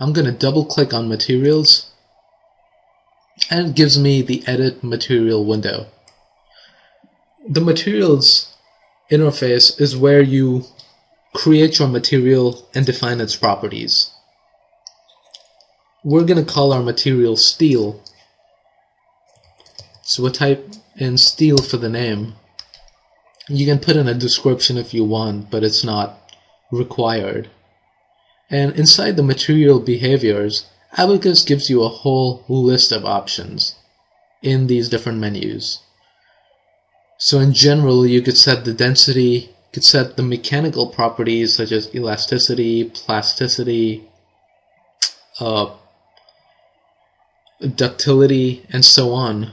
I'm going to double click on materials, and it gives me the edit material window. The materials interface is where you create your material and define its properties. We're going to call our material steel. So we'll type in steel for the name. You can put in a description if you want, but it's not required. And inside the material behaviors, Abaqus gives you a whole list of options in these different menus. So in general, you could set the density, you could set the mechanical properties such as elasticity, plasticity, ductility, and so on.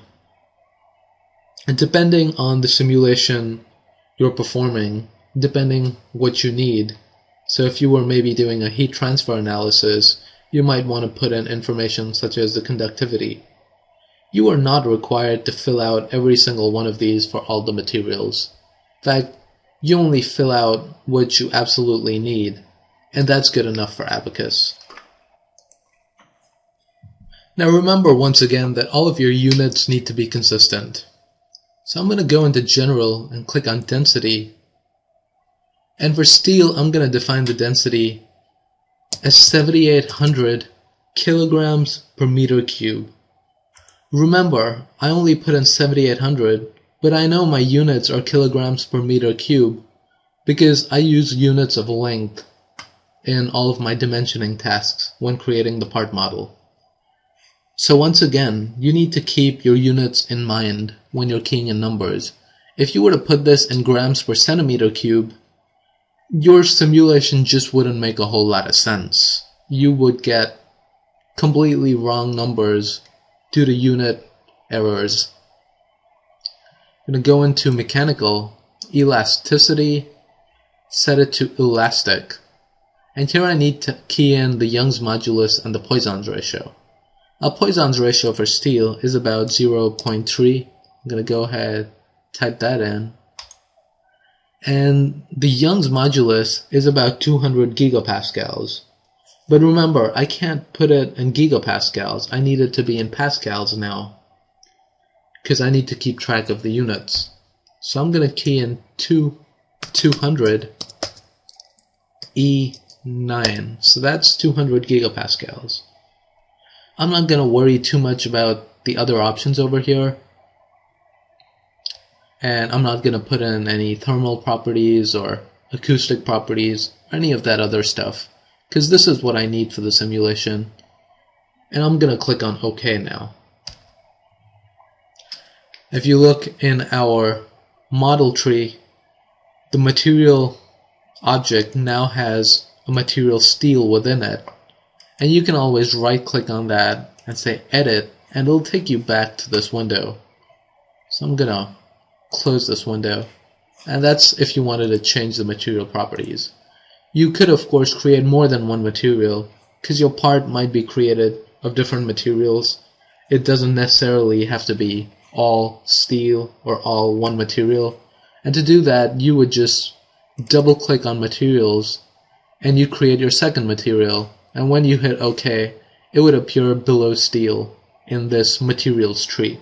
And depending on the simulation you're performing, depending what you need. So if you were maybe doing a heat transfer analysis, you might want to put in information such as the conductivity. You are not required to fill out every single one of these for all the materials. In fact, you only fill out what you absolutely need, and that's good enough for Abaqus. Now remember once again that all of your units need to be consistent. So I'm going to go into General and click on Density. And for steel, I'm going to define the density as 7,800 kilograms per meter cube. Remember, I only put in 7,800, but I know my units are kilograms per meter cube because I use units of length in all of my dimensioning tasks when creating the part model. So once again, you need to keep your units in mind when you're keying in numbers. If you were to put this in grams per centimeter cube, your simulation just wouldn't make a whole lot of sense. You would get completely wrong numbers due to unit errors. I'm going to go into mechanical, elasticity, set it to elastic. And here I need to key in the Young's modulus and the Poisson's ratio. Our Poisson's ratio for steel is about 0.3. I'm going to go ahead, type that in. And the Young's modulus is about 200 gigapascals. But remember, I can't put it in gigapascals. I need it to be in pascals now, because I need to keep track of the units. So I'm going to key in 200 E9. So that's 200 gigapascals. I'm not going to worry too much about the other options over here. And I'm not going to put in any thermal properties or acoustic properties or any of that other stuff, because this is what I need for the simulation. And I'm going to click on OK now. If you look in our model tree, the material object now has a material steel within it. And you can always right click on that and say edit, and it'll take you back to this window. So I'm going to close this window, and that's if you wanted to change the material properties. You could of course create more than one material, because your part might be created of different materials. It doesn't necessarily have to be all steel or all one material. And to do that, you would just double click on materials and you create your second material, and when you hit OK, it would appear below steel in this materials tree.